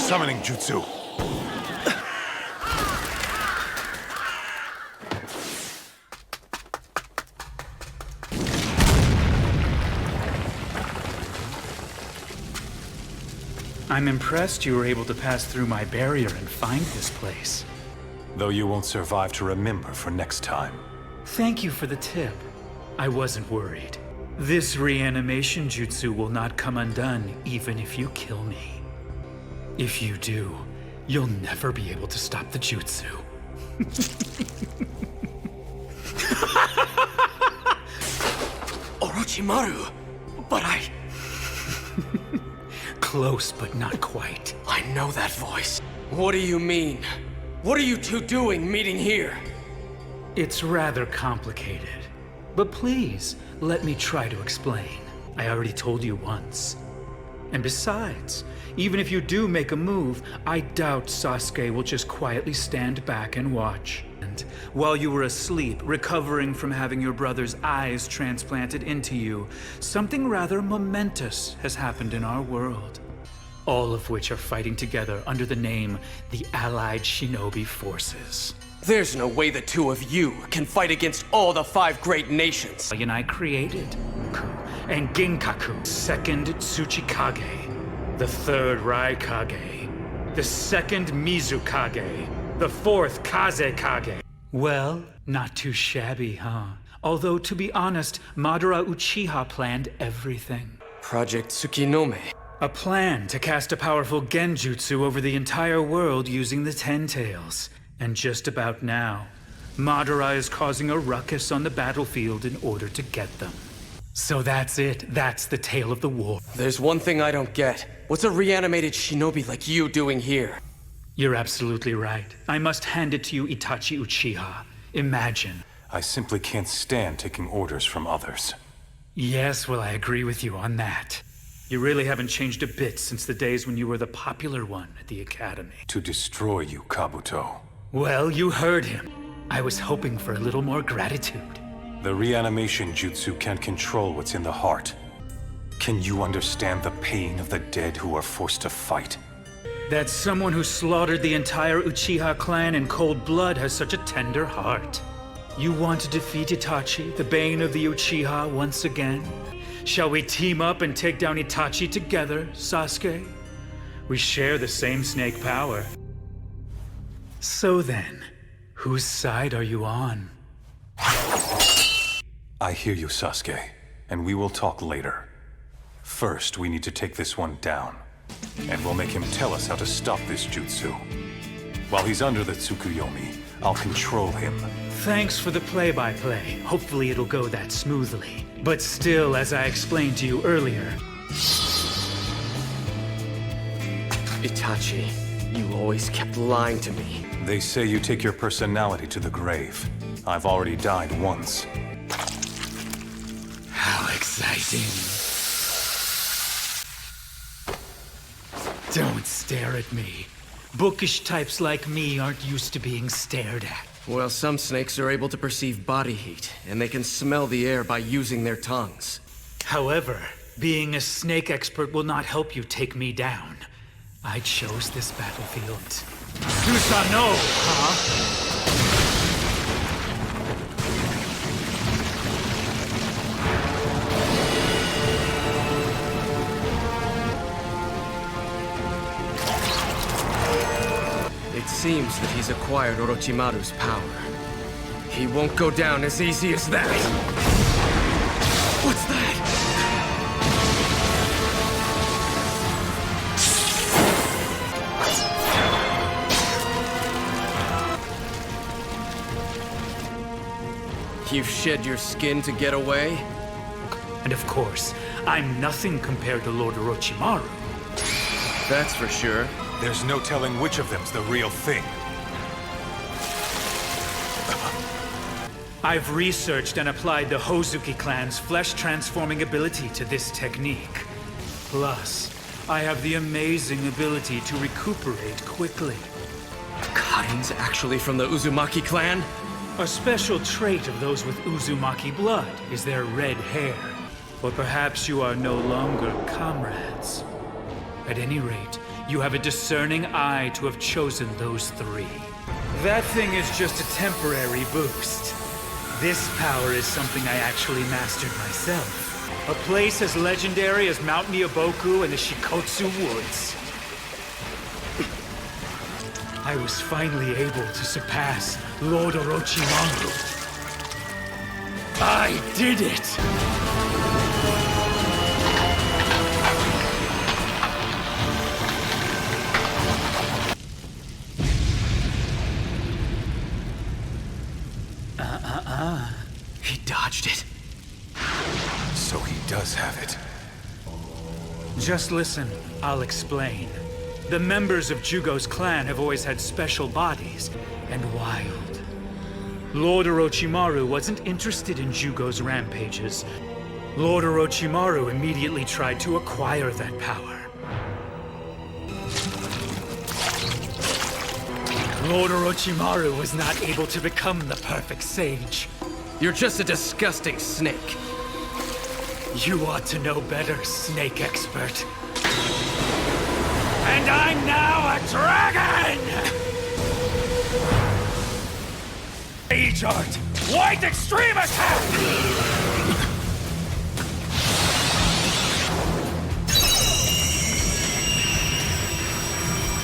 summoning jutsu. I'm impressed you were able to pass through my barrier and find this place. Though you won't survive to remember for next time. Thank you for the tip. I wasn't worried. This reanimation jutsu will not come undone even if you kill me. If you do, you'll never be able to stop the jutsu. Orochimaru! But Close, but not quite. I know that voice. What do you mean? What are you two doing meeting here? It's rather complicated. But please, let me try to explain. I already told you once. And besides, even if you do make a move, I doubt Sasuke will just quietly stand back and watch. And while you were asleep, recovering from having your brother's eyes transplanted into you, something rather momentous has happened in our world. All of which are fighting together under the name the Allied Shinobi Forces. There's no way the two of you can fight against all the 5 great nations. And I created and Ginkaku, second Tsuchikage, the third Raikage, the second Mizukage, the fourth Kazekage. Well, not too shabby, huh? Although, to be honest, Madara Uchiha planned everything. Project Tsukinome. A plan to cast a powerful Genjutsu over the entire world using the Ten Tails. And just about now, Madara is causing a ruckus on the battlefield in order to get them. So that's it. That's the tale of the war. There's one thing I don't get. What's a reanimated shinobi like you doing here? You're absolutely right. I must hand it to you, Itachi Uchiha. Imagine. I simply can't stand taking orders from others. Yes, well, I agree with you on that. You really haven't changed a bit since the days when you were the popular one at the academy. To destroy you, Kabuto. Well, you heard him. I was hoping for a little more gratitude. The reanimation jutsu can't control what's in the heart. Can you understand the pain of the dead who are forced to fight? That someone who slaughtered the entire Uchiha clan in cold blood has such a tender heart. You want to defeat Itachi, the bane of the Uchiha, once again? Shall we team up and take down Itachi together, Sasuke? We share the same snake power. So then, whose side are you on? I hear you, Sasuke, and we will talk later. First, we need to take this one down, and we'll make him tell us how to stop this jutsu. While he's under the Tsukuyomi, I'll control him. Thanks for the play-by-play. Hopefully it'll go that smoothly. But still, as I explained to you earlier... Itachi, you always kept lying to me. They say you take your personality to the grave. I've already died once. How exciting. Don't stare at me. Bookish types like me aren't used to being stared at. Well, some snakes are able to perceive body heat, and they can smell the air by using their tongues. However, being a snake expert will not help you take me down. I chose this battlefield. Susano, huh? It seems that he's acquired Orochimaru's power. He won't go down as easy as that! What's that? You've shed your skin to get away? And of course, I'm nothing compared to Lord Orochimaru. That's for sure. There's no telling which of them's the real thing. I've researched and applied the Hozuki clan's flesh-transforming ability to this technique. Plus, I have the amazing ability to recuperate quickly. Kain's actually from the Uzumaki clan? A special trait of those with Uzumaki blood is their red hair. Or perhaps you are no longer comrades. At any rate, You have a discerning eye to have chosen those three. That thing is just a temporary boost. This power is something I actually mastered myself. A place as legendary as Mount Nioboku and the Shikotsu Woods. I was finally able to surpass Lord Orochimaru. I did it! He dodged it. So he does have it. Just listen, I'll explain. The members of Jugo's clan have always had special bodies, and wild. Lord Orochimaru wasn't interested in Jugo's rampages. Lord Orochimaru immediately tried to acquire that power. Lord Orochimaru was not able to become the perfect sage. You're just a disgusting snake. You ought to know better, snake expert. And I'm now a dragon! Age art! White extreme attack!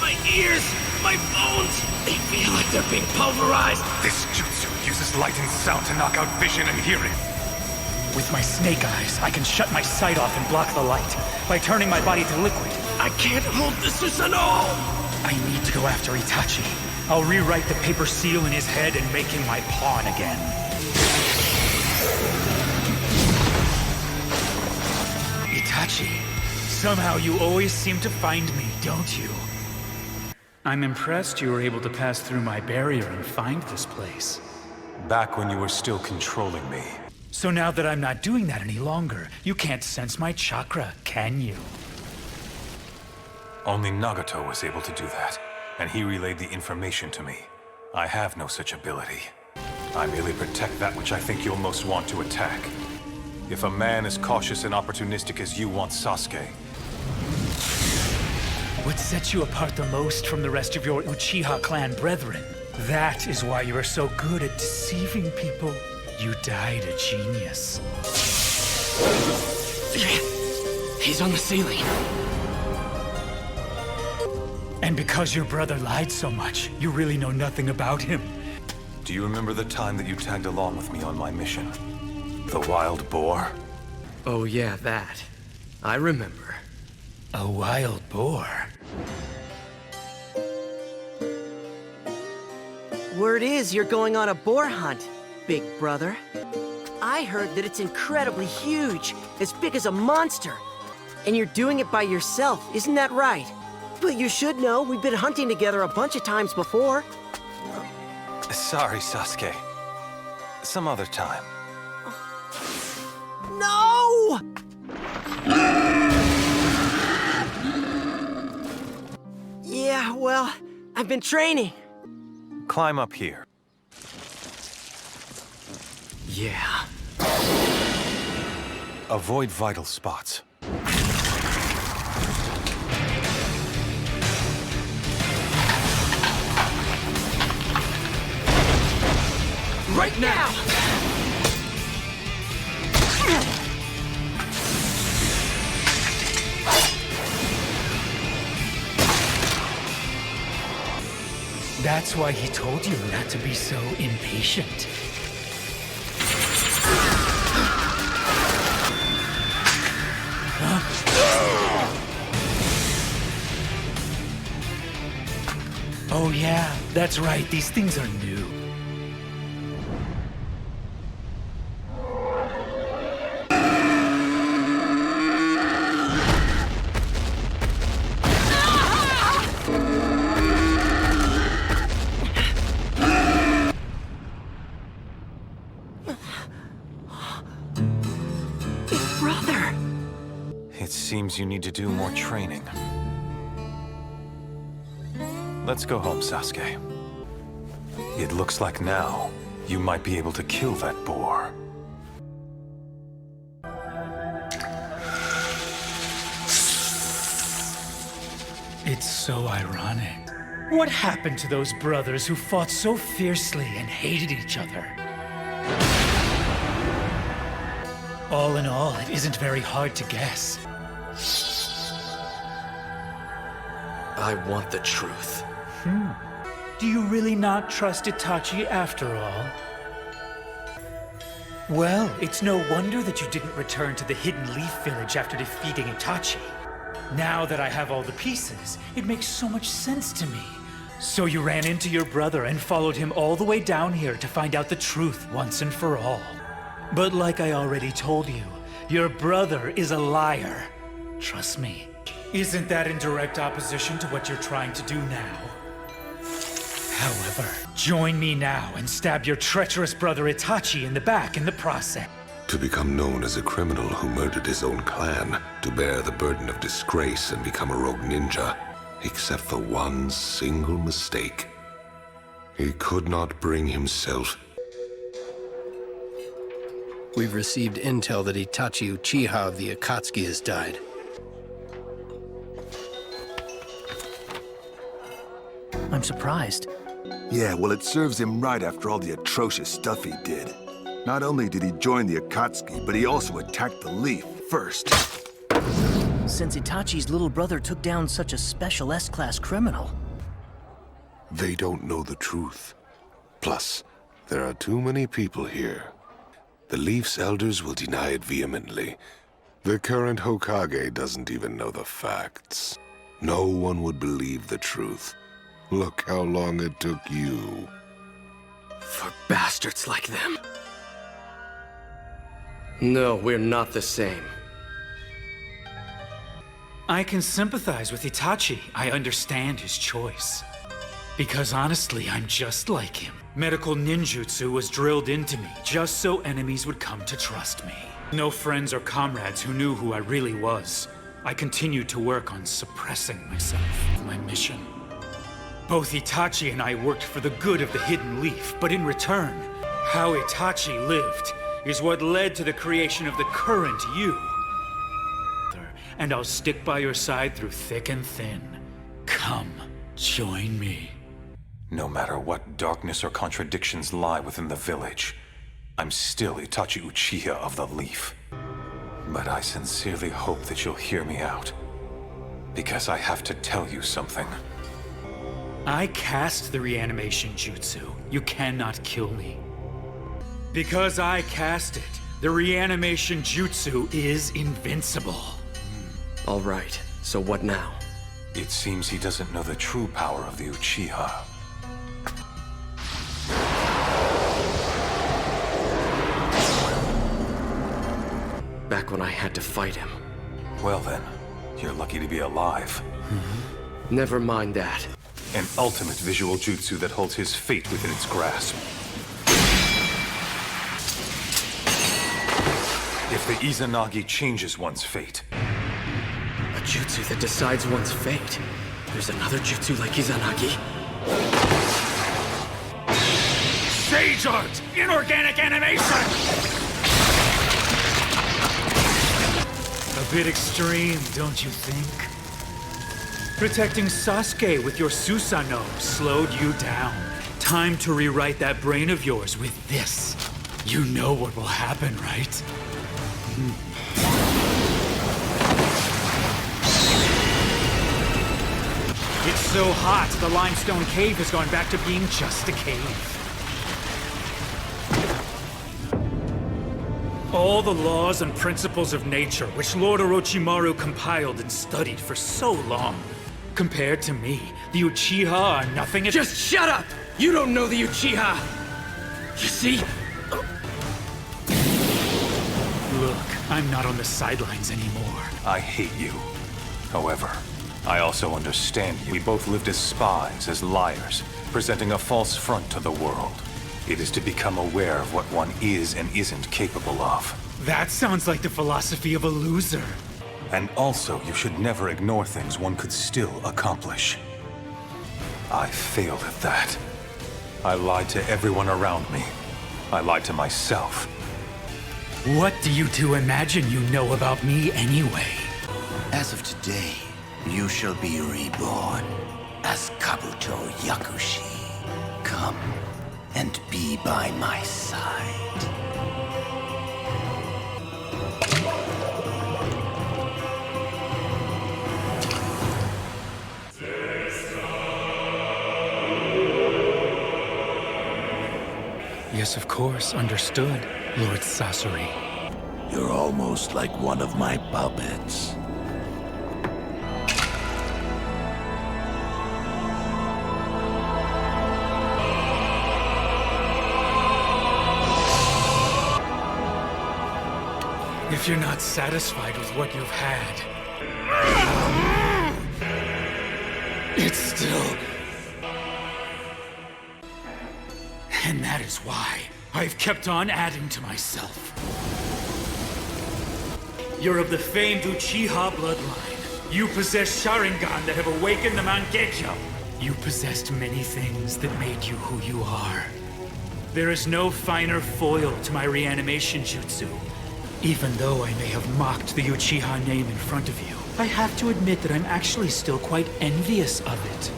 My ears! My bones! They feel like they're being pulverized! This jutsu uses light and sound to knock out vision and hearing. With my snake eyes, I can shut my sight off and block the light by turning my body to liquid. I can't hold the Susano! I need to go after Itachi. I'll rewrite the paper seal in his head and make him my pawn again. Itachi, somehow you always seem to find me, don't you? I'm impressed you were able to pass through my barrier and find this place. Back when you were still controlling me. So now that I'm not doing that any longer, you can't sense my chakra, can you? Only Nagato was able to do that, and he relayed the information to me. I have no such ability. I merely protect that which I think you'll most want to attack. If a man as cautious and opportunistic as you wants Sasuke, What sets you apart the most from the rest of your Uchiha clan brethren? That is why you are so good at deceiving people. You died a genius. He's on the ceiling. And because your brother lied so much, you really know nothing about him. do you remember the time that you tagged along with me on my mission? The wild boar? Oh yeah, that. I remember. A wild boar. Word is you're going on a boar hunt, big brother. I heard that it's incredibly huge, as big as a monster. And you're doing it by yourself, isn't that right? But you should know we've been hunting together a bunch of times before. Sorry, Sasuke. Some other time. No! Yeah, well, I've been training. Climb up here. Yeah. Avoid vital spots. Right now! That's why he told you not to be so impatient. Oh yeah, that's right, these things are new. Brother! It seems you need to do more training. Let's go home, Sasuke. It looks like now you might be able to kill that boar. It It's so ironic. What happened to those brothers who fought so fiercely and hated each other? All in all, it isn't very hard to guess. I want the truth. Do you really not trust Itachi after all? Well, it's no wonder that you didn't return to the Hidden Leaf Village after defeating Itachi. Now that I have all the pieces, it makes so much sense to me. So you ran into your brother and followed him all the way down here to find out the truth once and for all. But like I already told you, your brother is a liar. Trust me. Isn't that in direct opposition to what you're trying to do now? However, join me now and stab your treacherous brother Itachi in the back in the process. To become known as a criminal who murdered his own clan, to bear the burden of disgrace and become a rogue ninja, except for one single mistake. He could not bring himself. We've received intel that Itachi Uchiha of the Akatsuki has died. I'm surprised. Yeah, well, it serves him right after all the atrocious stuff he did. Not only did he join the Akatsuki, but he also attacked the Leaf first. Since Itachi's little brother took down such a special S-class criminal. They don't know the truth. Plus, there are too many people here. The Leaf's elders will deny it vehemently. The current Hokage doesn't even know the facts. No one would believe the truth. Look how long it took you. For bastards like them. No, we're not the same. I can sympathize with Itachi. I understand his choice. Because honestly, I'm just like him. Medical ninjutsu was drilled into me just so enemies would come to trust me. No friends or comrades who knew who I really was. I continued to work on suppressing myself, my mission. Both Itachi and I worked for the good of the Hidden Leaf, but in return, how Itachi lived is what led to the creation of the current you. And I'll stick by your side through thick and thin. Come, join me. No matter what darkness or contradictions lie within the village, I'm still Itachi Uchiha of the Leaf. But I sincerely hope that you'll hear me out, because I have to tell you something. I cast the reanimation jutsu. You cannot kill me. Because I cast it, the reanimation jutsu is invincible. All right, so what now? It seems he doesn't know the true power of the Uchiha. Back when I had to fight him. Well then, you're lucky to be alive. Never mind that. An ultimate visual jutsu that holds his fate within its grasp. If the Izanagi changes one's fate, A jutsu that decides one's fate. There's another jutsu like Izanagi. Sage art! Inorganic animation! A bit extreme, don't you think? Protecting Sasuke with your Susano slowed you down. Time to rewrite that brain of yours with this. You know what will happen, right? It's so hot, the limestone cave has gone back to being just a cave. All the laws and principles of nature, which Lord Orochimaru compiled and studied for so long. Compared to me, the Uchiha are nothing. Just shut up! You don't know the Uchiha! You see? Look, I'm not on the sidelines anymore. I hate you. However, I also understand you. We both lived as spies, as liars, presenting a false front to the world. It is to become aware of what one is and isn't capable of. That sounds like the philosophy of a loser. And also, you should never ignore things one could still accomplish. I failed at that. I lied to everyone around me. I lied to myself. What do you two imagine you know about me anyway? As of today, You shall be reborn as Kabuto Yakushi. Come and be by my side. Yes, of course. Understood, Lord Sasori. You're almost like one of my puppets. If you're not satisfied with what you've had, it's still... And that is why I've kept on adding to myself. You're of the famed Uchiha bloodline. You possess sharingen that have awakened the Mangekyo. You possessed many things that made you who you are. There is no finer foil to my reanimation jutsu. Even though I may have mocked the Uchiha name in front of you, I have to admit that I'm actually still quite envious of it.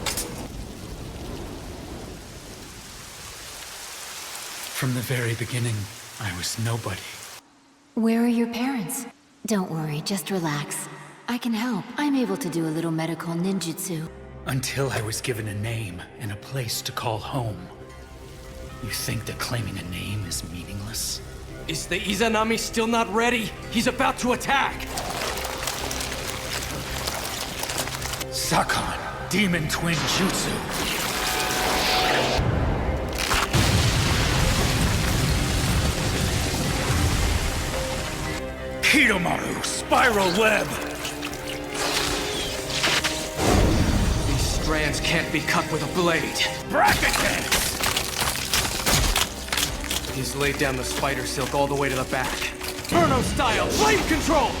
From the very beginning, I was nobody. Where are your parents? Don't worry, just relax. I can help. I'm able to do a little medical ninjutsu. Until I was given a name and a place to call home. You think that claiming a name is meaningless? Is the Izanami still not ready? He's about to attack! Sakon, Demon Twin Jutsu. Hitomaru, Spiral Web! These strands can't be cut with a blade. Bracket dance! He's laid down the spider silk all the way to the back. Inferno style, flame control!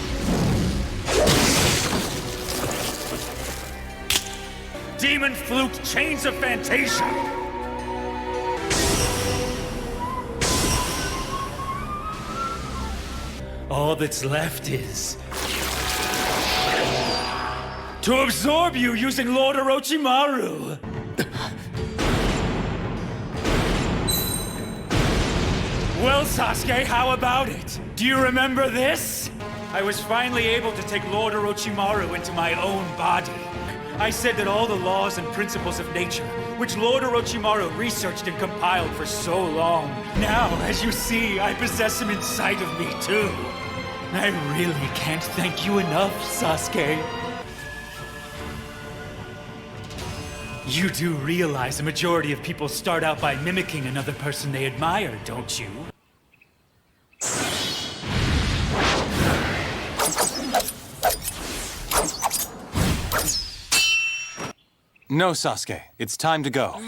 Demon Flute, Chains of Fantasia! All that's left is... to absorb you using Lord Orochimaru! Well, Sasuke, how about it? Do you remember this? I was finally able to take Lord Orochimaru into my own body. I said that all the laws and principles of nature, which Lord Orochimaru researched and compiled for so long, now, as you see, I possess him inside of me, too. I really can't thank you enough, Sasuke. You do realize a majority of people start out by mimicking another person they admire, don't you? No, Sasuke. It's time to go.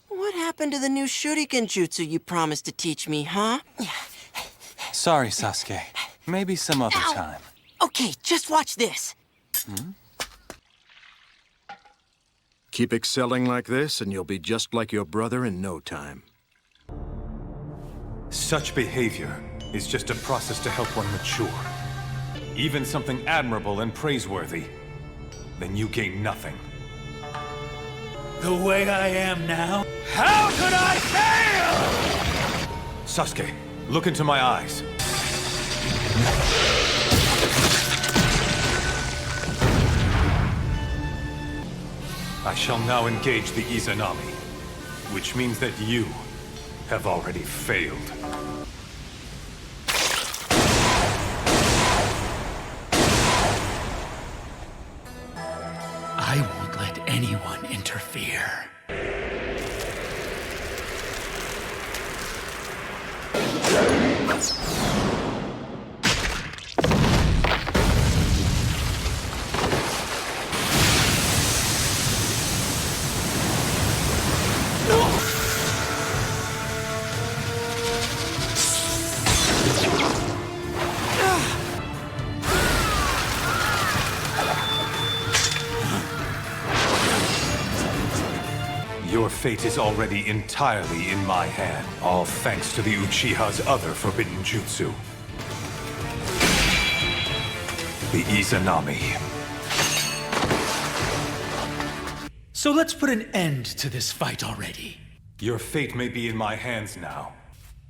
What happened to the new shuriken jutsu you promised to teach me, huh? Sorry, Sasuke. Maybe some other time. Okay, just watch this. Keep excelling like this, and you'll be just like your brother in no time. Such behavior is just a process to help one mature. Even something admirable and praiseworthy, then you gain nothing. The way I am now? How could I fail? Sasuke, look into my eyes. I shall now engage the Izanami, which means that you have already failed. I won't let anyone interfere. Your fate is already entirely in my hand, all thanks to the Uchiha's other forbidden jutsu. The Izanami. So let's put an end to this fight already. Your fate may be in my hands now.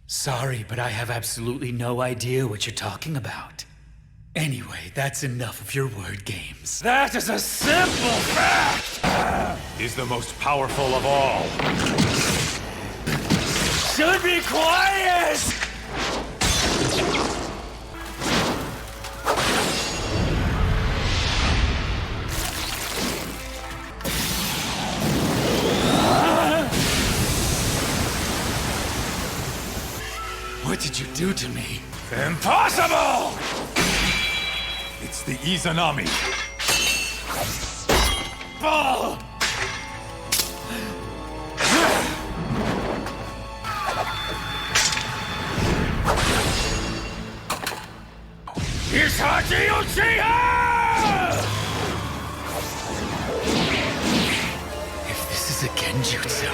Sorry, but I have absolutely no idea what you're talking about. Anyway, that's enough of your word games. That is a simple fact! Is the most powerful of all. Should be quiet! What did you do to me? Impossible! It's the Izanami. Oh! Itachi Uchiha! If this is a Genjutsu...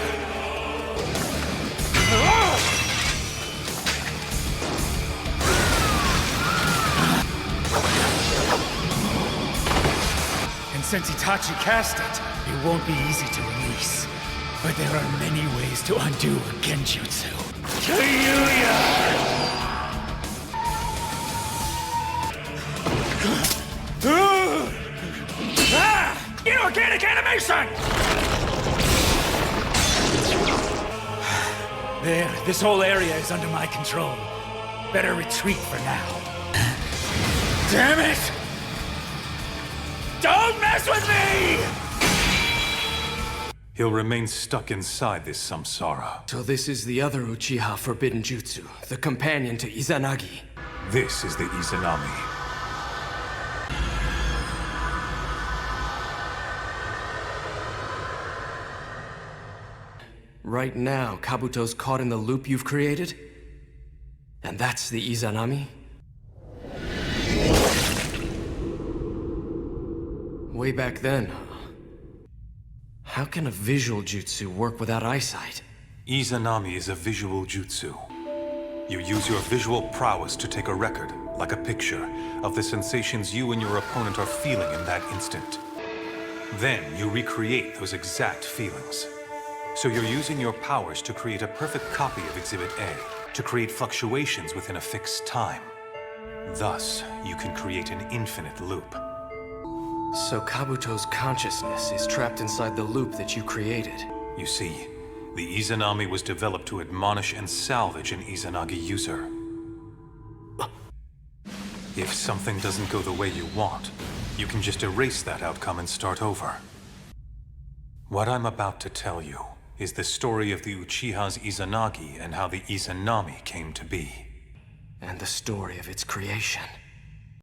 And since Itachi cast it, it won't be easy to release. But there are many ways to undo a Genjutsu. Inorganic animation! There, this whole area is under my control. Better retreat for now. Damn it! Don't mess with me! He'll remain stuck inside this samsara. So this is the other Uchiha forbidden jutsu, the companion to Izanagi. This is the Izanami. Right now, Kabuto's caught in the loop you've created? And that's the Izanami? Way back then, huh? How can a visual jutsu work without eyesight? Izanami is a visual jutsu. You use your visual prowess to take a record, like a picture, of the sensations you and your opponent are feeling in that instant. Then you recreate those exact feelings. So you're using your powers to create a perfect copy of Exhibit A, to create fluctuations within a fixed time. Thus, you can create an infinite loop. So Kabuto's consciousness is trapped inside the loop that you created. You see, the Izanami was developed to admonish and salvage an Izanagi user. If something doesn't go the way you want, you can just erase that outcome and start over. What I'm about to tell you is the story of the Uchiha's Izanagi and how the Izanami came to be. And the story of its creation.